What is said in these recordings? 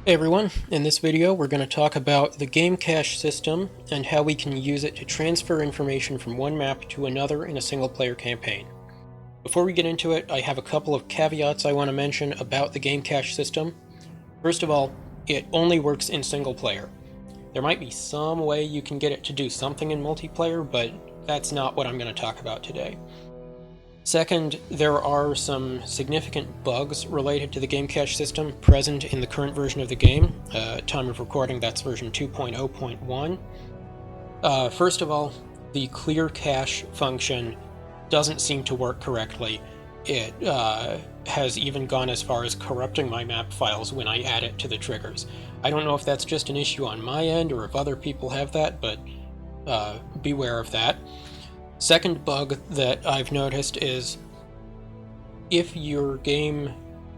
Hey everyone, in this video we're going to talk about the game cache system and how we can use it to transfer information from one map to another in a single player campaign. Before we get into it, I have a couple of caveats I want to mention about the game cache system. First of all, it only works in single player. There might be some way you can get it to do something in multiplayer, but that's not what I'm going to talk about today. Second, there are some significant bugs related to the game cache system present in the current version of the game. Time of recording, that's version 2.0.1. First of all, the clear cache function doesn't seem to work correctly. It has even gone as far as corrupting my map files when I add it to the triggers. I don't know if that's just an issue on my end or if other people have that, but beware of that. Second bug that I've noticed is if your game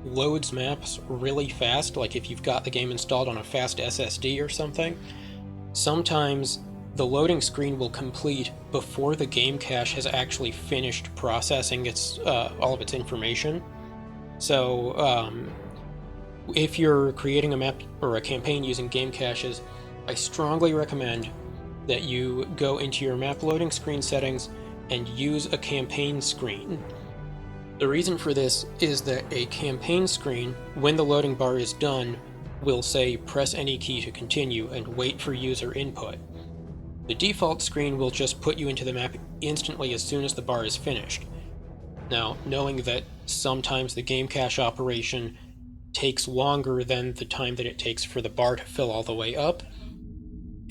loads maps really fast, like if you've got the game installed on a fast SSD or something, sometimes the loading screen will complete before the game cache has actually finished processing all of its information. So if you're creating a map or a campaign using game caches, I strongly recommend that you go into your map loading screen settings and use a campaign screen. The reason for this is that a campaign screen, when the loading bar is done, will say press any key to continue and wait for user input. The default screen will just put you into the map instantly as soon as the bar is finished. Now, knowing that sometimes the game cache operation takes longer than the time that it takes for the bar to fill all the way up,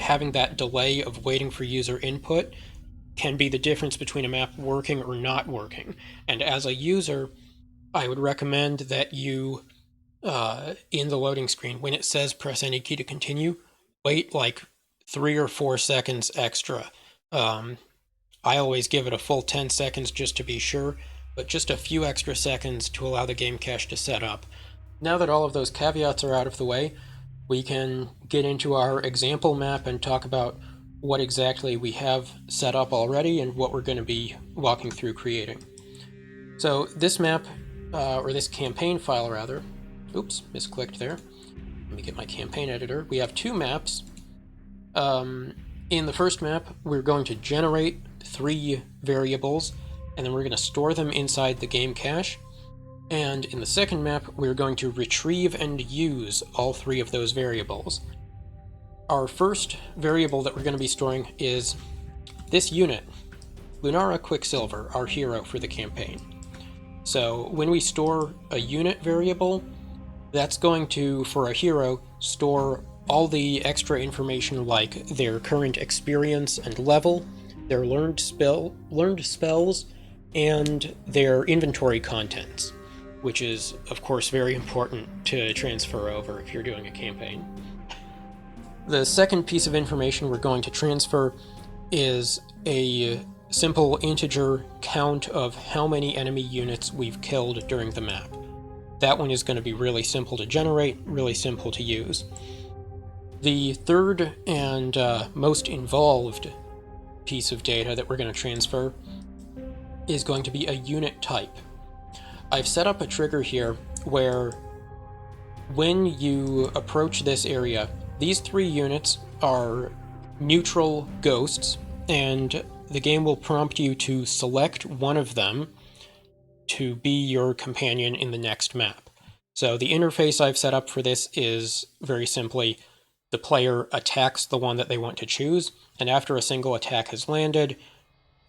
having that delay of waiting for user input can be the difference between a map working or not working. And as a user, I would recommend that you, in the loading screen, when it says press any key to continue, wait like 3 or 4 seconds extra. I always give it a full 10 seconds just to be sure, but just a few extra seconds to allow the game cache to set up. Now that all of those caveats are out of the way, we can get into our example map and talk about what exactly we have set up already and what we're going to be walking through creating. So this map, or this campaign file rather, oops, misclicked there. Let me get my campaign editor. We have two maps. In the first map, we're going to generate 3 variables, and then we're going to store them inside the game cache. And in the second map, we're going to retrieve and use all 3 of those variables. Our first variable that we're going to be storing is this unit, Lunara Quicksilver, our hero for the campaign. So when we store a unit variable, that's going to, for a hero, store all the extra information like their current experience and level, their learned spells, and their inventory contents, which is, of course, very important to transfer over if you're doing a campaign. The second piece of information we're going to transfer is a simple integer count of how many enemy units we've killed during the map. That one is going to be really simple to generate, really simple to use. The third and most involved piece of data that we're going to transfer is going to be a unit type. I've set up a trigger here where when you approach this area, these 3 units are neutral ghosts, and the game will prompt you to select one of them to be your companion in the next map. So the interface I've set up for this is very simply the player attacks the one that they want to choose, and after a single attack has landed,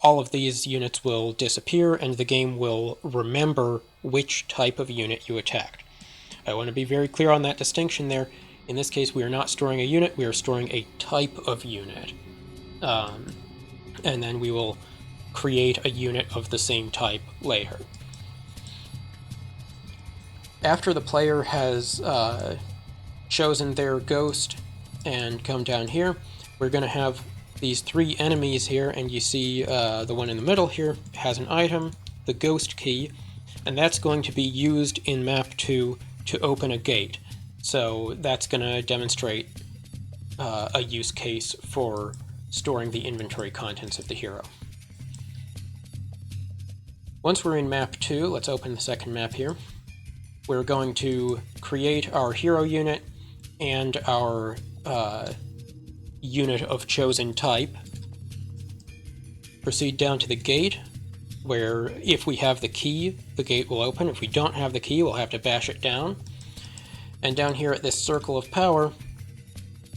all of these units will disappear and the game will remember which type of unit you attacked. I want to be very clear on that distinction there. In this case, we are not storing a unit, we are storing a type of unit. And then we will create a unit of the same type later. After the player has chosen their ghost and come down here, we're going to have these 3 enemies here, and you see the one in the middle here has an item, the ghost key, and that's going to be used in map 2 to open a gate. So that's going to demonstrate a use case for storing the inventory contents of the hero. Once we're in map 2, let's open the second map here. We're going to create our hero unit and our unit of chosen type. Proceed down to the gate, where if we have the key, the gate will open. If we don't have the key, we'll have to bash it down. And down here at this circle of power,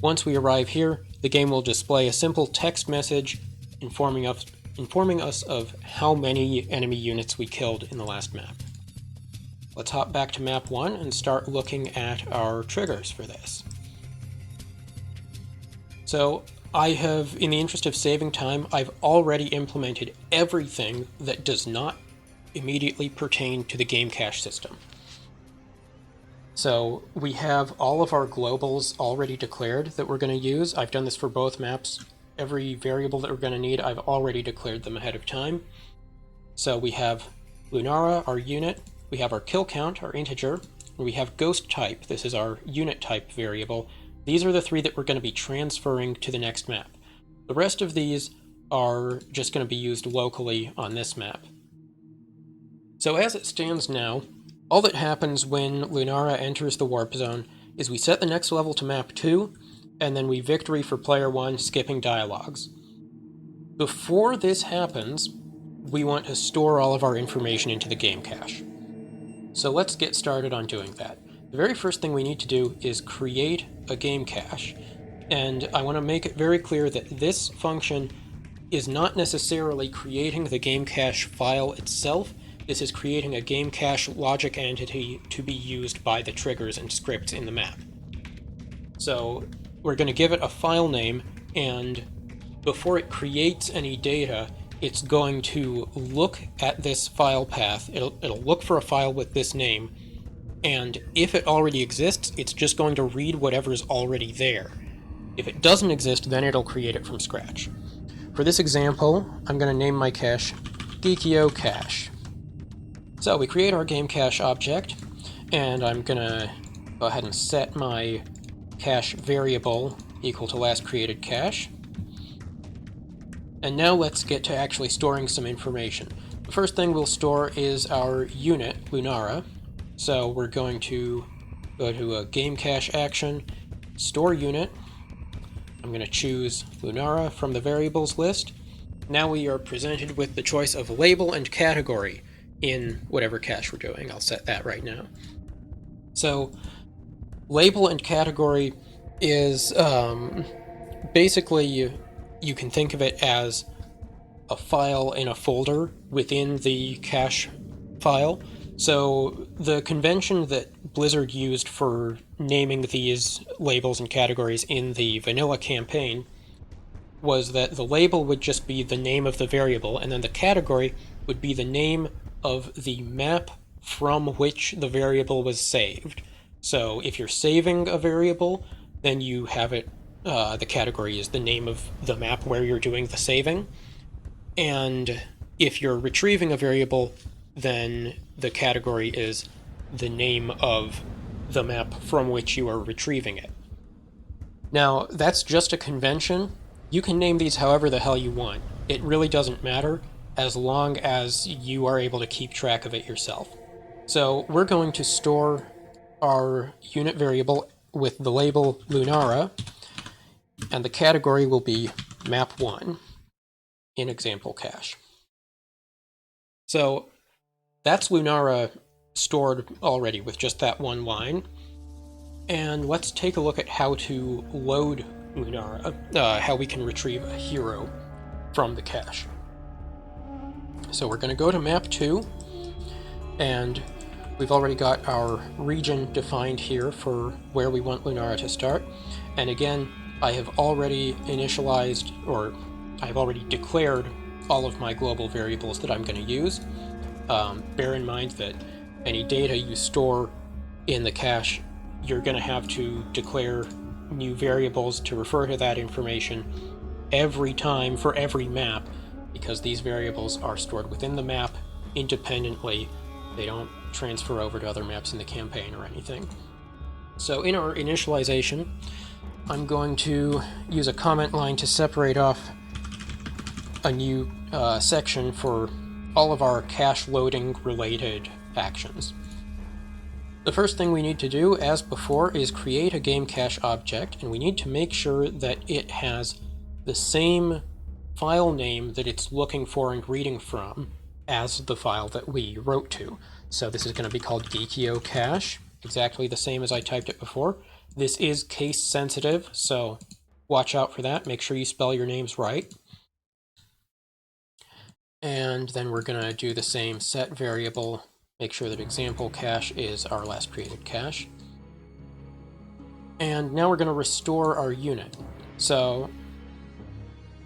once we arrive here, the game will display a simple text message informing us of how many enemy units we killed in the last map. Let's hop back to map 1 and start looking at our triggers for this. So I have, in the interest of saving time, I've already implemented everything that does not immediately pertain to the game cache system. So we have all of our globals already declared that we're going to use. I've done this for both maps. Every variable that we're going to need, I've already declared them ahead of time. So we have Lunara, our unit, we have our kill count, our integer, and we have ghost type. This is our unit type variable. These are the three that we're going to be transferring to the next map. The rest of these are just going to be used locally on this map. So as it stands now, all that happens when Lunara enters the warp zone is we set the next level to map 2, and then we victory for player 1, skipping dialogues. Before this happens, we want to store all of our information into the game cache. So let's get started on doing that. The very first thing we need to do is create a game cache. And I want to make it very clear that this function is not necessarily creating the game cache file itself. This is creating a game cache logic entity to be used by the triggers and scripts in the map. So we're going to give it a file name, and before it creates any data, it's going to look at this file path. It'll look for a file with this name, and if it already exists, it's just going to read whatever's already there. If it doesn't exist, then it'll create it from scratch. For this example, I'm going to name my cache Geekio Cache. So we create our game cache object, and I'm going to go ahead and set my cache variable equal to last created cache. And now let's get to actually storing some information. The first thing we'll store is our unit, Lunara. So we're going to go to a game cache action, store unit. I'm going to choose Lunara from the variables list. Now we are presented with the choice of label and category in whatever cache we're doing. I'll set that right now. So label and category is basically you can think of it as a file in a folder within the cache file. So the convention that Blizzard used for naming these labels and categories in the vanilla campaign was that the label would just be the name of the variable, and then the category would be the name of the map from which the variable was saved. So if you're saving a variable, then you have it, the category is the name of the map where you're doing the saving. And if you're retrieving a variable, then the category is the name of the map from which you are retrieving it. Now, that's just a convention. You can name these however the hell you want. It really doesn't matter as long as you are able to keep track of it yourself. So we're going to store our unit variable with the label Lunara, and the category will be map1 in example cache. So that's Lunara stored already with just that one line. And let's take a look at how to load Lunara, how we can retrieve a hero from the cache. So we're going to go to map 2, and we've already got our region defined here for where we want Lunara to start. And again, I have already initialized, or I've already declared all of my global variables that I'm going to use. Bear in mind that any data you store in the cache, you're going to have to declare new variables to refer to that information every time for every map, because these variables are stored within the map independently. They don't transfer over to other maps in the campaign or anything. So in our initialization, I'm going to use a comment line to separate off a new section for all of our cache loading related actions. The first thing we need to do, as before, is create a game cache object, and we need to make sure that it has the same file name that it's looking for and reading from as the file that we wrote to. So this is going to be called Geekio cache, exactly the same as I typed it before. This is case sensitive, so watch out for that. Make sure you spell your names right. And then we're going to do the same set variable. Make sure that example cache is our last created cache. And now we're going to restore our unit. So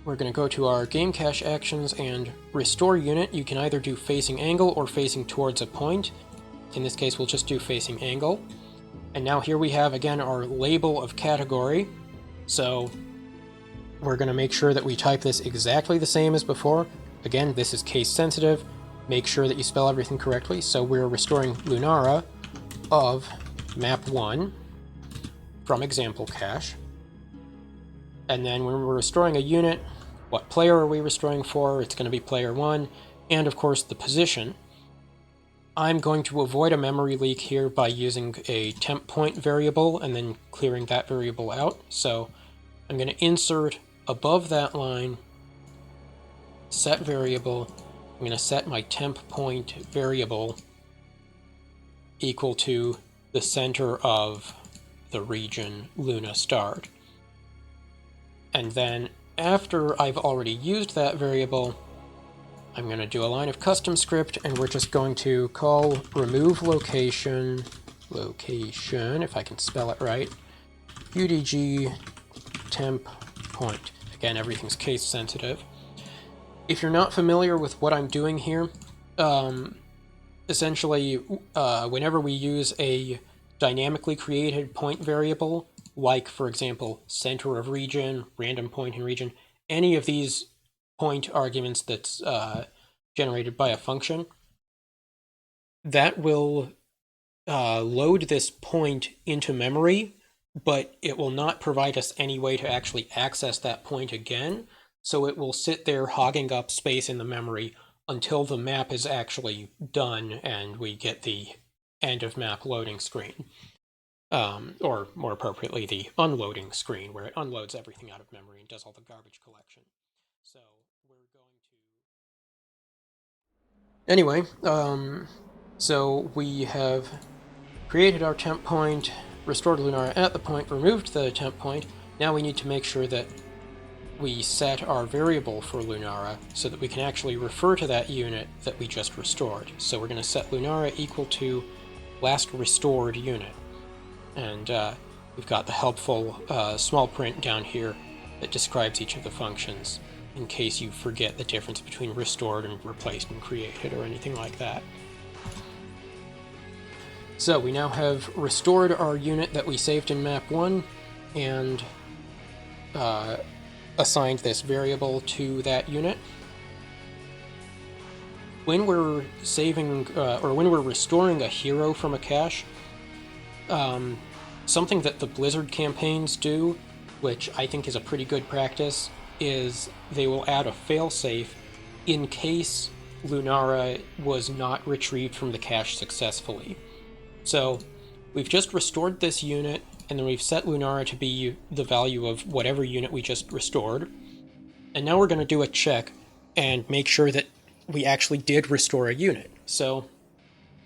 we're going to go to our game cache actions and restore unit. You can either do facing angle or facing towards a point. In this case, we'll just do facing angle. And now here we have, again, our label of category. So we're going to make sure that we type this exactly the same as before. Again, this is case sensitive. Make sure that you spell everything correctly. So we're restoring Lunara of map 1 from example cache. And then when we're restoring a unit, what player are we restoring for? It's going to be player 1, and of course the position. I'm going to avoid a memory leak here by using a temp point variable and then clearing that variable out. So I'm going to insert above that line, set variable. I'm going to set my temp point variable equal to the center of the region Luna starred. And then after I've already used that variable, I'm going to do a line of custom script, and we're just going to call remove location, if I can spell it right, udg temp point. Again, everything's case sensitive. If you're not familiar with what I'm doing here, essentially, whenever we use a dynamically created point variable, like, for example, center of region, random point in region, any of these point arguments that's generated by a function, that will load this point into memory, but it will not provide us any way to actually access that point again. So it will sit there hogging up space in the memory until the map is actually done and we get the end of map loading screen. Or more appropriately, the unloading screen, where it unloads everything out of memory and does all the garbage collection. So we're going to... Anyway, so we have created our temp point, restored Lunara at the point, removed the temp point. Now we need to make sure that we set our variable for Lunara so that we can actually refer to that unit that we just restored. So we're going to set Lunara equal to last restored unit. And we've got the helpful small print down here that describes each of the functions in case you forget the difference between restored and replaced and created or anything like that. So we now have restored our unit that we saved in map 1 and assigned this variable to that unit. When we're saving or when we're restoring a hero from a cache, something that the Blizzard campaigns do, which I think is a pretty good practice, is they will add a failsafe in case Lunara was not retrieved from the cache successfully. So we've just restored this unit, and then we've set Lunara to be the value of whatever unit we just restored. And now we're going to do a check and make sure that we actually did restore a unit. So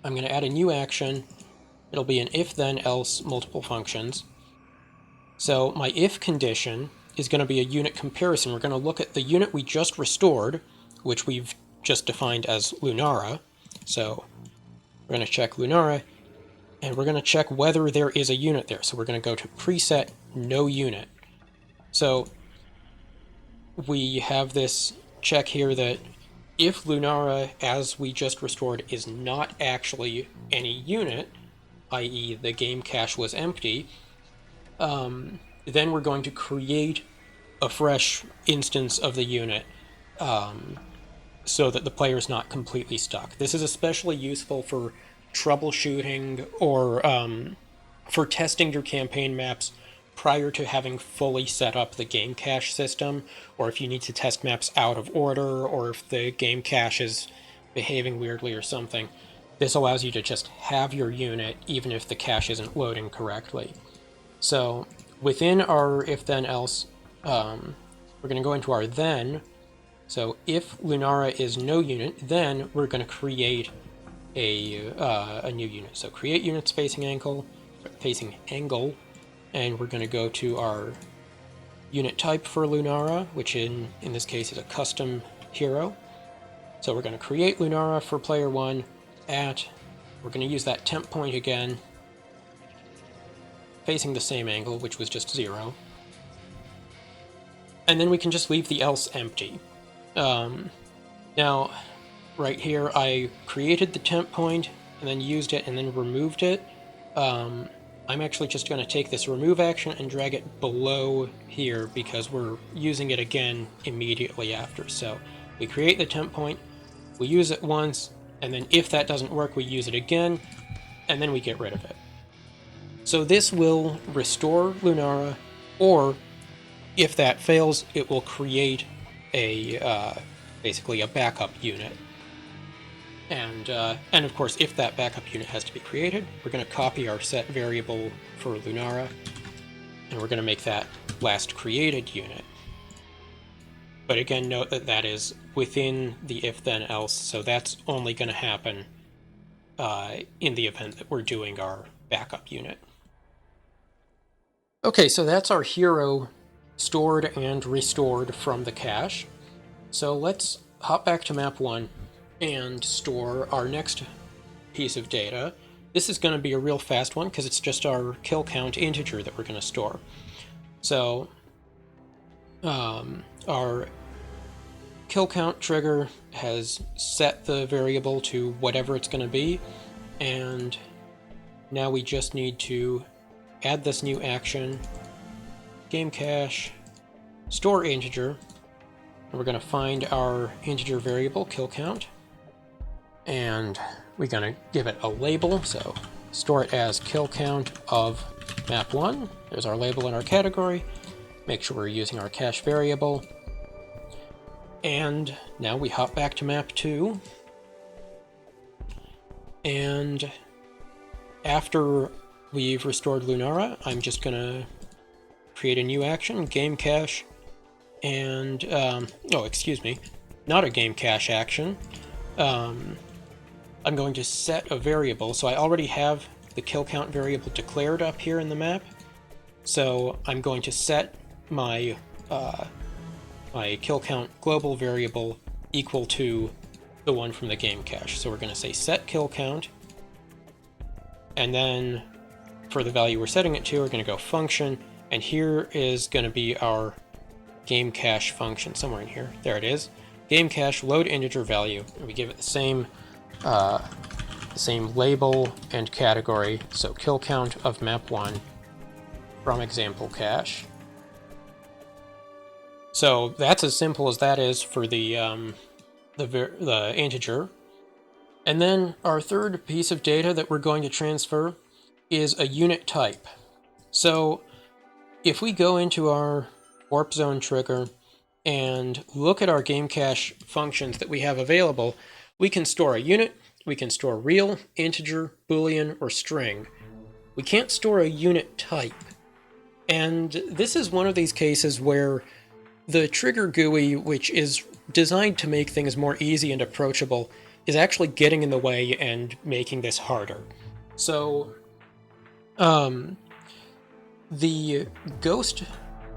I'm going to add a new action. It'll be an if, then, else multiple functions. So my if condition is going to be a unit comparison. We're going to look at the unit we just restored, which we've just defined as Lunara. So we're going to check Lunara, and we're going to check whether there is a unit there. So we're going to go to preset no unit. So we have this check here that if Lunara, as we just restored, is not actually any unit, i.e. the game cache was empty, then we're going to create a fresh instance of the unit so that the player is not completely stuck. This is especially useful for troubleshooting or for testing your campaign maps prior to having fully set up the game cache system, or if you need to test maps out of order, or if the game cache is behaving weirdly or something. this allows you to just have your unit even if the cache isn't loading correctly. So within our if then else, we're going to go into our then. So if Lunara is no unit, then we're going to create a new unit. So create units facing angle, and we're going to go to our unit type for Lunara, which in this case is a custom hero. So we're going to create Lunara for player 1 we're going to use that temp point again, facing the same angle, which was just 0. And then we can just leave the else empty. Now, right here, I created the temp point, and then used it, and then removed it. I'm actually just going to take this remove action and drag it below here, because we're using it again immediately after. So we create the temp point, we use it once, and then if that doesn't work, we use it again, and then we get rid of it. So this will restore Lunara, or if that fails, it will create basically a backup unit. And of course, if that backup unit has to be created, we're going to copy our set variable for Lunara, and we're going to make that last created unit. But again, note that that is within the if then else, so that's only going to happen in the event that we're doing our backup unit. Okay, so that's our hero stored and restored from the cache. So let's hop back to map 1 and store our next piece of data. This is going to be a real fast one because it's just our kill count integer that we're going to store. So our kill count trigger has set the variable to whatever it's going to be, and now we just need to add this new action, game cache, store integer, and we're going to find our integer variable, kill count, and we're going to give it a label, so store it as kill count of map 1. There's our label in our category. Make sure we're using our cache variable. And now we hop back to map 2. And after we've restored Lunara, I'm just going to create a new action, game cache, and, oh, excuse me, not a game cache action. I'm going to set a variable, so I already have the kill count variable declared up here in the map. So I'm going to set my my kill count global variable equal to the one from the game cache. So we're going to say set kill count, and then for the value we're setting it to, we're going to go function, and here is going to be our game cache function somewhere in here. There it is. Game cache load integer value, and we give it the same label and category. So kill count of map 1 from example cache. So that's as simple as that is for the integer. And then our third piece of data that we're going to transfer is a unit type. So if we go into our warp zone trigger and look at our game cache functions that we have available, we can store a unit, we can store real, integer, boolean, or string. We can't store a unit type. And this is one of these cases where the trigger GUI, which is designed to make things more easy and approachable, is actually getting in the way and making this harder. So, the ghost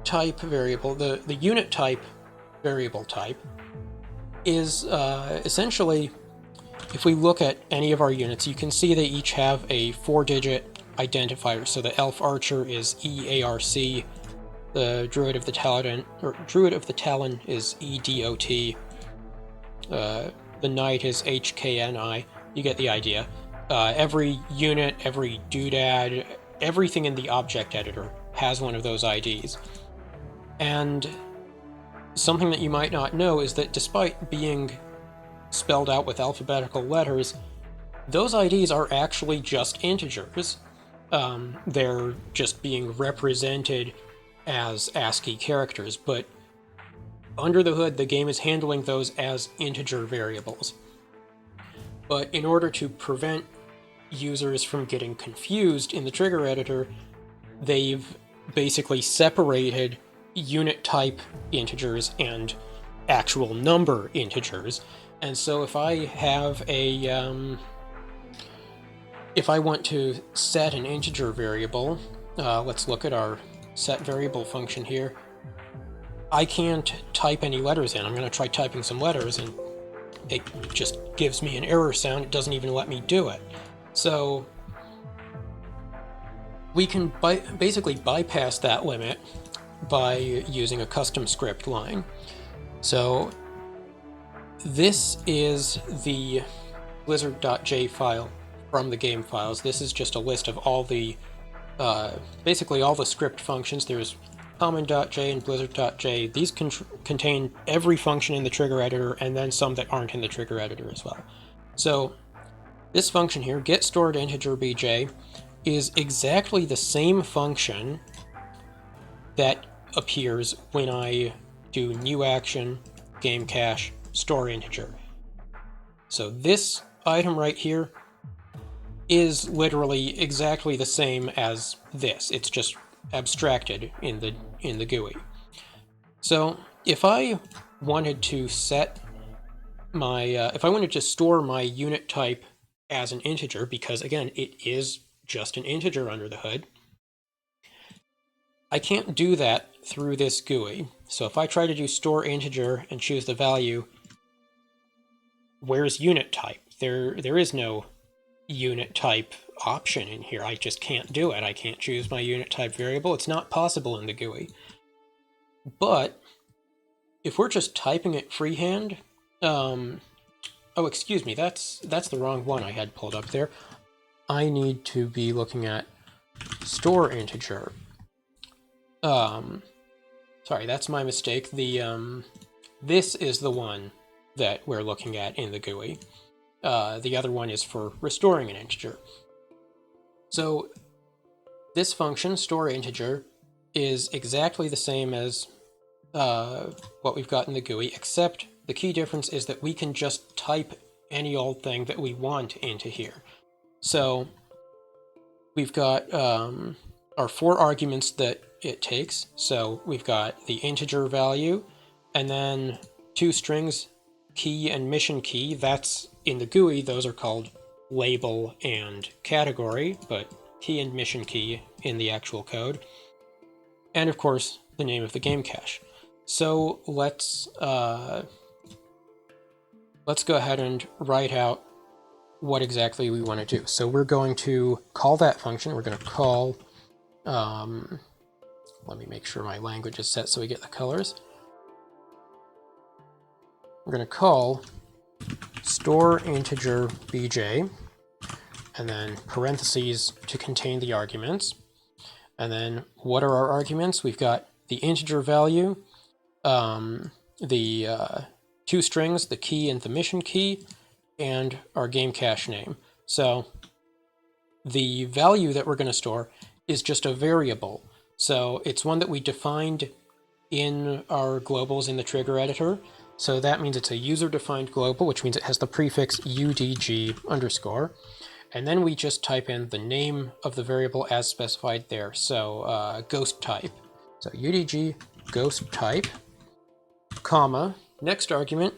type variable, the unit type variable type, is essentially, if we look at any of our units, you can see they each have a 4-digit identifier. So the elf archer is EARC, the druid of the Talon is EDOT, the knight is HKNI. You get the idea. Every unit, every doodad, everything in the object editor has one of those IDs. And something that you might not know is that despite being spelled out with alphabetical letters, those IDs are actually just integers. They're just being represented as ASCII characters, but under the hood, the game is handling those as integer variables. But in order to prevent users from getting confused in the trigger editor, they've basically separated unit type integers and actual number integers. And so if I have if I want to set an integer variable, let's look at our set variable function here. I can't type any letters in. I'm going to try typing some letters, and it just gives me an error sound. It doesn't even let me do it. So we can basically bypass that limit by using a custom script line. So this is the blizzard.j file from the game files. This is just a list of all the, basically all the script functions. There's common.j and blizzard.j. These contain every function in the trigger editor, and then some that aren't in the trigger editor as well. So this function here, GetStoredIntegerBJ, is exactly the same function that appears when I do new action, game cache, store integer. So this item right here is literally exactly the same as this. It's just abstracted in the GUI. So if I wanted to set my, if I wanted to store my unit type as an integer, because again, it is just an integer under the hood, I can't do that through this GUI. So if I try to do store integer and choose the value, where's unit type? There is no unit type option in here. I just can't do it. I can't choose my unit type variable. It's not possible in the GUI. But if we're just typing it freehand, oh, excuse me, that's the wrong one I had pulled up there. I need to be looking at store integer. Sorry, that's my mistake. This is the one that we're looking at in the GUI. The other one is for restoring an integer. So this function, StoreInteger, is exactly the same as what we've got in the GUI, except the key difference is that we can just type any old thing that we want into here. So we've got our 4 arguments that it takes. So we've got the integer value, and then 2 strings, key and mission key. That's in the GUI, those are called label and category, but key and mission key in the actual code. And of course, the name of the game cache. So let's go ahead and write out what exactly we want to do. So we're going to call that function. We're going to call, let me make sure my language is set so we get the colors. We're going to call StoreIntegerBJ, and then parentheses to contain the arguments. And then what are our arguments? We've got the integer value, the 2 strings, the key and the mission key, and our game cache name. So the value that we're going to store is just a variable. So it's one that we defined in our globals in the trigger editor. So that means it's a user-defined global, which means it has the prefix UDG_. And then we just type in the name of the variable as specified there. So ghost type. So UDG ghost type, comma. Next argument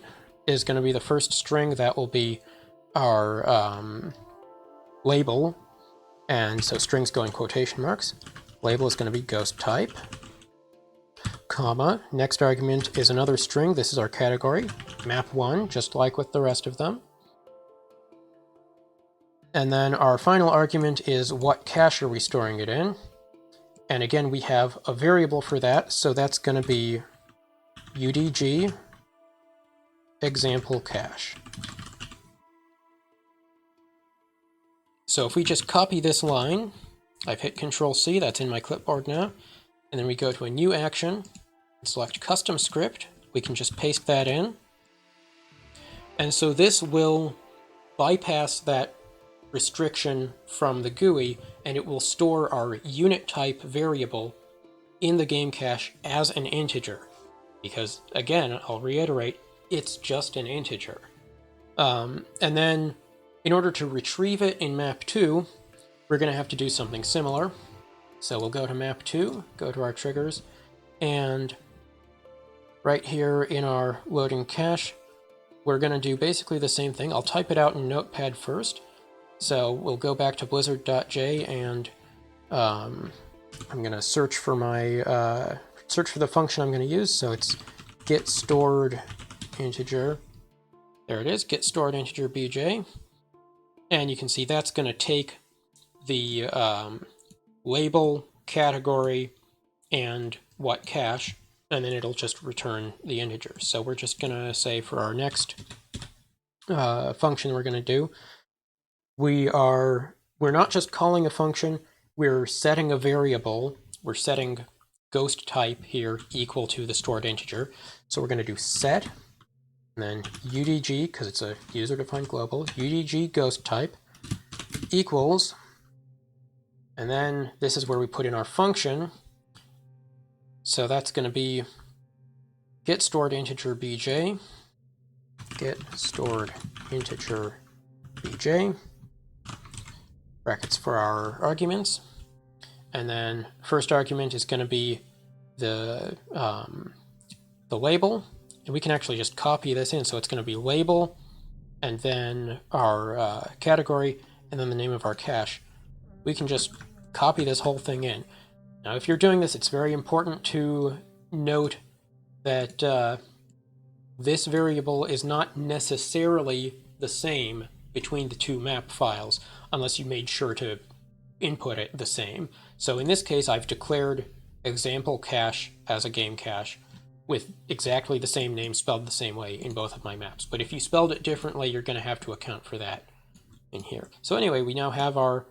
is going to be the first string. That will be our label. And so strings go in quotation marks. Label is going to be ghost type, comma. Next argument is another string. This is our category, map1, just like with the rest of them. And then our final argument is what cache are we storing it in. And again, we have a variable for that, so that's going to be UDG example cache. So if we just copy this line, I've hit Control-C, that's in my clipboard now, and then we go to a new action, select custom script, we can just paste that in. And so this will bypass that restriction from the GUI, and it will store our unit type variable in the game cache as an integer. Because again, I'll reiterate, it's just an integer. And then In order to retrieve it in map 2, we're going to have to do something similar. So we'll go to map 2, go to our triggers, and right here in our loading cache, we're going to do basically the same thing. I'll type it out in Notepad first. So we'll go back to blizzard.j and I'm going to search for my search for the function I'm going to use. So it's GetStoredInteger. There it is, GetStoredIntegerBJ. And you can see that's going to take the label, category, and what cache, and then it'll just return the integer. So we're just going to say for our next function we're going to do, we're not just calling a function, we're setting a variable. We're setting ghost type here equal to the stored integer. So we're going to do set, and then UDG, because it's a user-defined global, UDG ghost type equals, and then this is where we put in our function. So that's going to be GetStoredIntegerBJ, GetStoredIntegerBJ, brackets for our arguments, and then first argument is going to be the label, and we can actually just copy this in. So it's going to be label, and then our category, and then the name of our cache. We can just copy this whole thing in. Now, if you're doing this, it's very important to note that this variable is not necessarily the same between the two map files, unless you made sure to input it the same. So in this case, I've declared example cache as a game cache with exactly the same name spelled the same way in both of my maps. But if you spelled it differently, you're going to have to account for that in here. So anyway, we now have our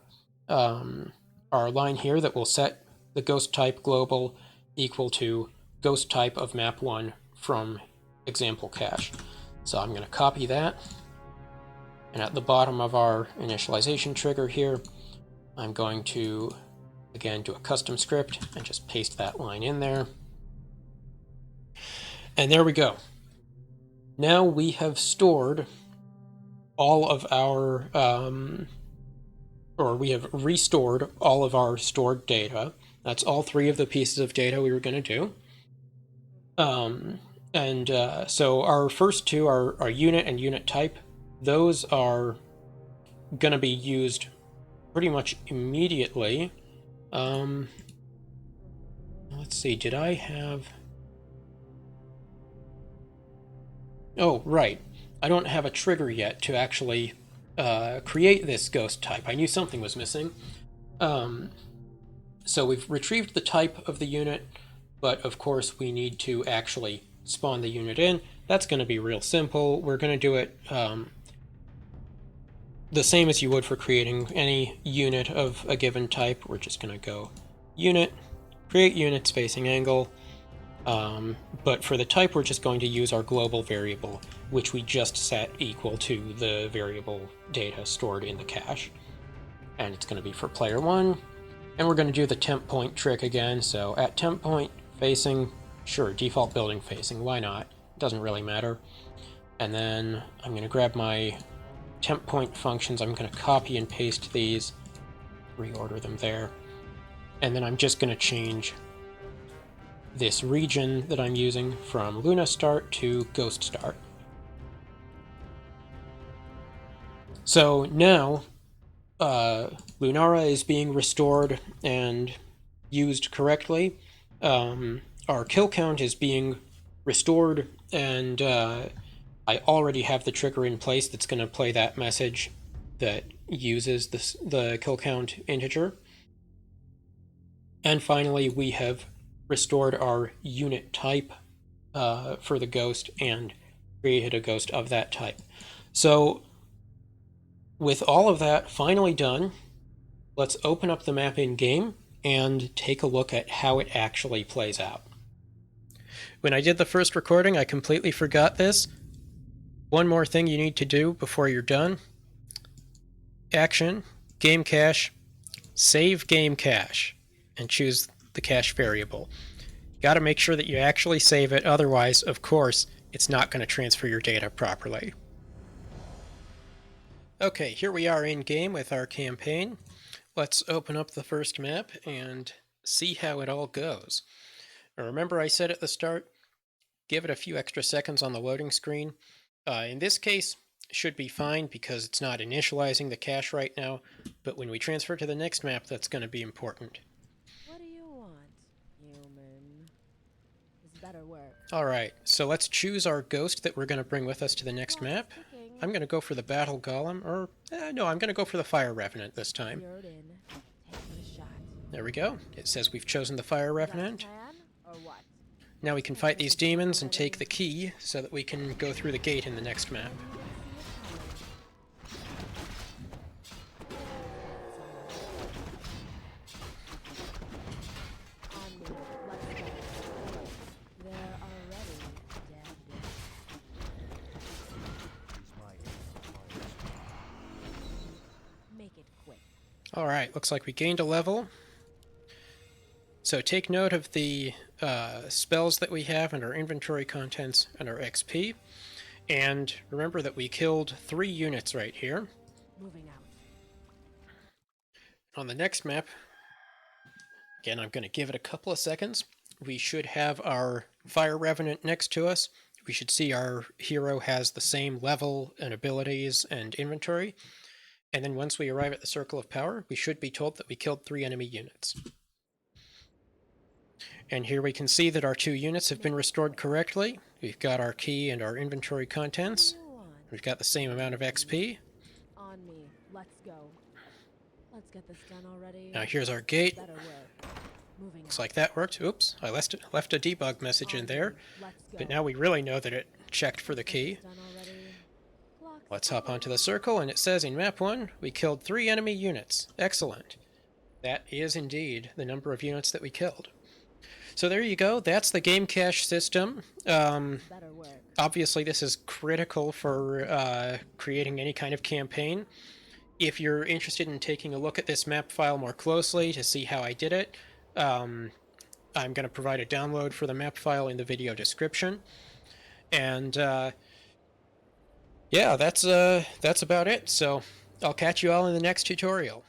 line here that will set the ghost type global equal to ghost type of map 1 from example cache. So I'm going to copy that, and at the bottom of our initialization trigger here, I'm going to again do a custom script and just paste that line in there. And there we go. Now we have stored all of our or we have restored all of our stored data. That's all 3 of the pieces of data we were going to do. So our first 2 are unit and unit type. Those are going to be used pretty much immediately. Let's see, did I have... Oh, right. I don't have a trigger yet to actually create this ghost type. I knew something was missing. So we've retrieved the type of the unit, but of course we need to actually spawn the unit in. That's going to be real simple. We're going to do it the same as you would for creating any unit of a given type. We're just going to go unit, create unit spacing angle, but for the type we're just going to use our global variable, which we just set equal to the variable data stored in the cache. And it's going to be for player 1. And we're going to do the temp point trick again. So at temp point facing, sure, default building facing, why not? Doesn't really matter. And then I'm going to grab my temp point functions. I'm going to copy and paste these, reorder them there. And then I'm just going to change this region that I'm using from Luna Start to Ghost Start. So now Lunara is being restored and used correctly. Our kill count is being restored, and I already have the trigger in place that's going to play that message that uses the kill count integer. And finally, we have restored our unit type for the ghost and created a ghost of that type. So with all of that finally done, let's open up the map in-game and take a look at how it actually plays out. When I did the first recording, I completely forgot this. One more thing you need to do before you're done. Action, game cache, save game cache, and choose the cache variable. You got to make sure that you actually save it, otherwise, of course, it's not going to transfer your data properly. Okay, here we are in-game with our campaign. Let's open up the first map and see how it all goes. Now remember I said at the start, give it a few extra seconds on the loading screen. In this case, it should be fine because it's not initializing the cache right now, but when we transfer to the next map, that's going to be important. What do you want, human? This better work. Alright, so let's choose our ghost that we're going to bring with us to the next map. I'm going to go for the Battle Golem, or no, I'm going to go for the Fire Revenant this time. Zeroed in. Taking a shot. There we go. It says we've chosen the Fire Revenant. Plan or what? Now we can fight these demons and take the key so that we can go through the gate in the next map. They're already dead. Make it quick. Alright, looks like we gained a level. So take note of the spells that we have and our inventory contents and our XP. And remember that we killed 3 units right here. Moving out. On the next map, again, I'm going to give it a couple of seconds. We should have our Fire Revenant next to us. We should see our hero has the same level and abilities and inventory. And then once we arrive at the Circle of Power, we should be told that we killed 3 enemy units. And here we can see that our 2 units have been restored correctly. We've got our key and our inventory contents. We've got the same amount of XP. On me. Let's go. Let's get this done already. Now here's our gate. Better work. Moving Looks like that worked. Oops, I left a debug message in there. But now we really know that it checked for the key. Let's hop onto the circle, and it says in map 1, we killed 3 enemy units. Excellent. That is indeed the number of units that we killed. So there you go, that's the game cache system. Obviously this is critical for creating any kind of campaign. If you're interested in taking a look at this map file more closely to see how I did it, I'm going to provide a download for the map file in the video description. And yeah, that's about it. So I'll catch you all in the next tutorial.